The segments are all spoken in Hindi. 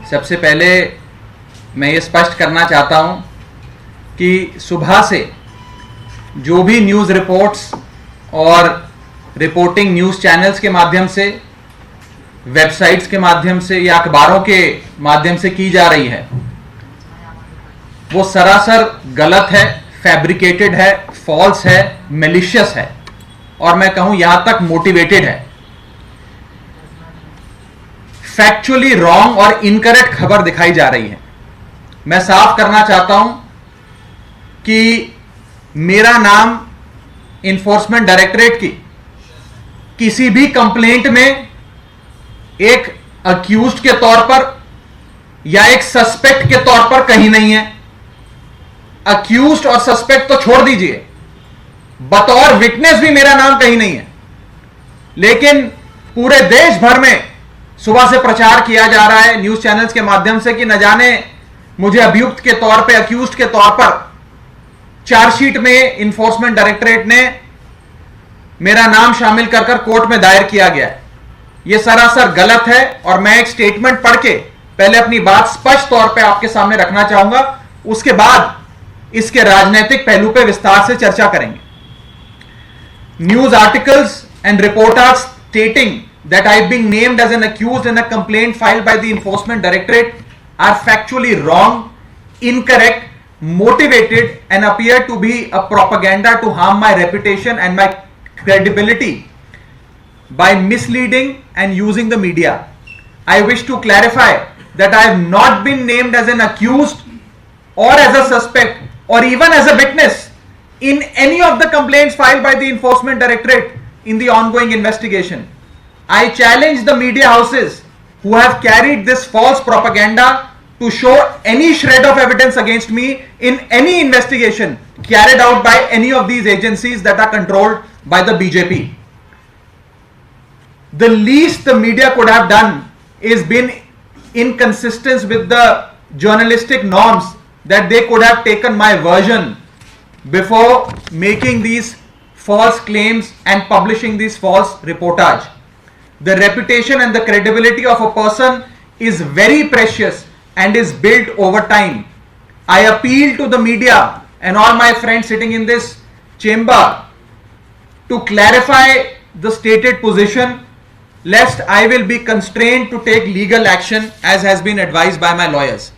सबसे पहले मैं ये स्पष्ट करना चाहता हूं कि सुबह से जो भी न्यूज़ रिपोर्ट्स और रिपोर्टिंग न्यूज़ चैनल्स के माध्यम से, वेबसाइट्स के माध्यम से या अखबारों के माध्यम से की जा रही है वो सरासर गलत है, फैब्रिकेटेड है, फॉल्स है, मैलिशियस है और मैं कहूं यहां तक मोटिवेटेड है। फैक्चुअली रॉन्ग और इनकरेक्ट खबर दिखाई जा रही है। मैं साफ करना चाहता हूं कि मेरा नाम इन्फोर्समेंट डायरेक्टरेट की किसी भी कंप्लेंट में एक अक्यूज्ड के तौर पर या एक सस्पेक्ट के तौर पर कहीं नहीं है। अक्यूज्ड और सस्पेक्ट तो छोड़ दीजिए, बतौर विटनेस भी मेरा नाम कहीं नहीं है। लेकिन पूरे देश भर में सुबह से प्रचार किया जा रहा है न्यूज़ चैनल्स के माध्यम से कि न जाने मुझे अभियुक्त के तौर पे, अक्यूज्ड के तौर पर चार्जशीट में इन्फोर्समेंट डायरेक्टरेट ने मेरा नाम शामिल कर कोर्ट में दायर किया गया है। यह सरासर गलत है और मैं एक स्टेटमेंट पढ़ के पहले अपनी बात स्पष्ट तौर पे आपके सामने रखना चाहूंगा, उसके बाद इसके राजनीतिक पहलू पे विस्तार से चर्चा करेंगे। News articles and reporters स्टेटिंग that I've been named as an accused in a complaint filed by the Enforcement Directorate are factually wrong, incorrect, motivated and appear to be a propaganda to harm my reputation and my credibility by misleading and using the media. I wish to clarify that I have not been named as an accused or as a suspect or even as a witness in any of the complaints filed by the Enforcement Directorate in the ongoing investigation. I challenge the media houses who have carried this false propaganda to show any shred of evidence against me in any investigation carried out by any of these agencies that are controlled by the BJP. The least the media could have done is been inconsistent with the journalistic norms that they could have taken my version before making these false claims and publishing these false reportage. The reputation and the credibility of a person is very precious and is built over time. I appeal to the media and all my friends sitting in this chamber to clarify the stated position, lest I will be constrained to take legal action as has been advised by my lawyers.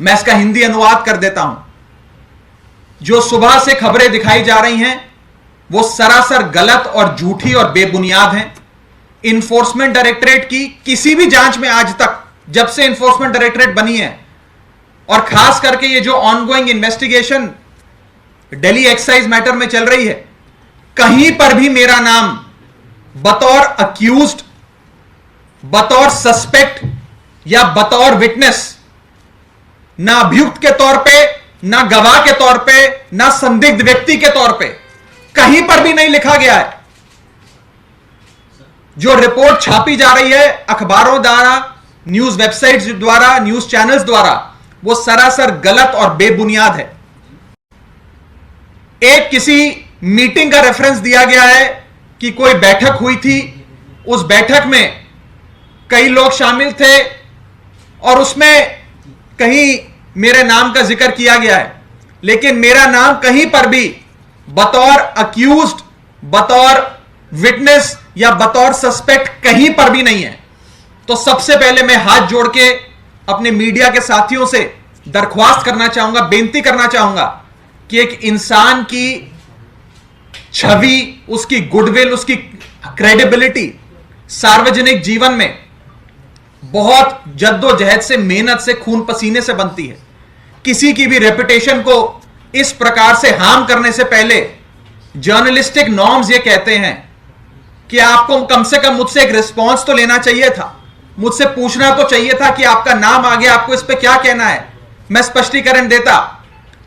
मैं इसका हिंदी अनुवाद कर देता हूं। जो सुबह से खबरें दिखाई जा रही हैं वो सरासर गलत और झूठी और बेबुनियाद हैं। इन्फोर्समेंट डायरेक्टरेट की किसी भी जांच में आज तक, जब से इन्फोर्समेंट डायरेक्टरेट बनी है और खास करके ये जो ongoing investigation Delhi excise matter में चल रही है, कहीं पर भी मेरा नाम बतौर अक्यूज्ड, बतौर सस्पेक्ट या बतौर विटनेस, ना अभियुक्त के तौर पे, ना गवाह के तौर पे, ना संदिग्ध व्यक्ति के तौर पे कहीं पर भी नहीं लिखा गया है। जो रिपोर्ट छापी जा रही है अखबारों द्वारा, न्यूज वेबसाइट्स द्वारा, न्यूज चैनल्स द्वारा, वो सरासर गलत और बेबुनियाद है। एक किसी मीटिंग का रेफरेंस दिया गया है कि कोई बैठक हुई थी, उस बैठक में कई लोग शामिल थे और उसमें कहीं मेरे नाम का जिक्र किया गया है, लेकिन मेरा नाम कहीं पर भी बतौर अक्यूज्ड, बतौर विटनेस या बतौर सस्पेक्ट कहीं पर भी नहीं है। तो सबसे पहले मैं हाथ जोड़ के अपने मीडिया के साथियों से दरख्वास्त करना चाहूंगा, बेनती करना चाहूंगा कि एक इंसान की छवि, उसकी गुडविल, उसकी क्रेडिबिलिटी सार्वजनिक जीवन में बहुत जद्दोजहद से, मेहनत से, खून पसीने से बनती है। किसी की भी रेपुटेशन को इस प्रकार से हार्म करने से पहले जर्नलिस्टिक नॉर्म्स ये कहते हैं कि आपको कम से कम मुझसे एक रिस्पॉन्स तो लेना चाहिए था, मुझसे पूछना तो चाहिए था कि आपका नाम आ गया, आपको इस पे क्या कहना है, मैं स्पष्टीकरण देता।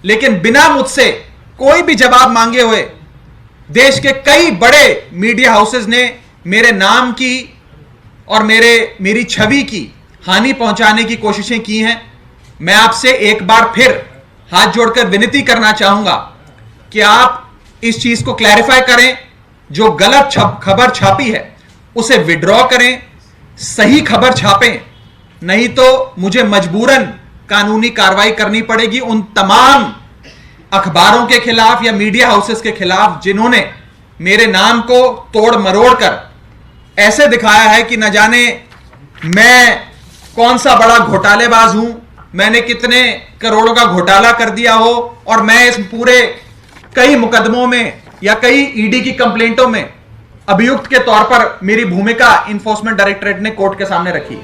लेकिन बिना मुझसे कोई भी जवाब मांगे हुए देश के कई बड़े मीडिया हाउसेस ने मेरे नाम की और मेरी छवि की हानि पहुंचाने की कोशिशें की हैं। मैं आपसे एक बार फिर हाथ जोड़कर विनती करना चाहूंगा कि आप इस चीज को क्लैरिफाई करें। जो गलत खबर छापी है उसे विड्रॉ करें, सही खबर छापें नहीं तो मुझे मजबूरन कानूनी कार्रवाई करनी पड़ेगी उन तमाम अखबारों के खिलाफ या मीडिया हाउसेस के खिलाफ जिन्होंने मेरे नाम को तोड़ मरोड़ कर ऐसे दिखाया है कि न जाने मैं कौन सा बड़ा घोटालेबाज हूं, मैंने कितने करोड़ों का घोटाला कर दिया हो और मैं इस पूरे कई मुकदमों में या कई ईडी की कंप्लेंटों में अभियुक्त के तौर पर मेरी भूमिका इन्फोर्समेंट डायरेक्टरेट ने कोर्ट के सामने रखी।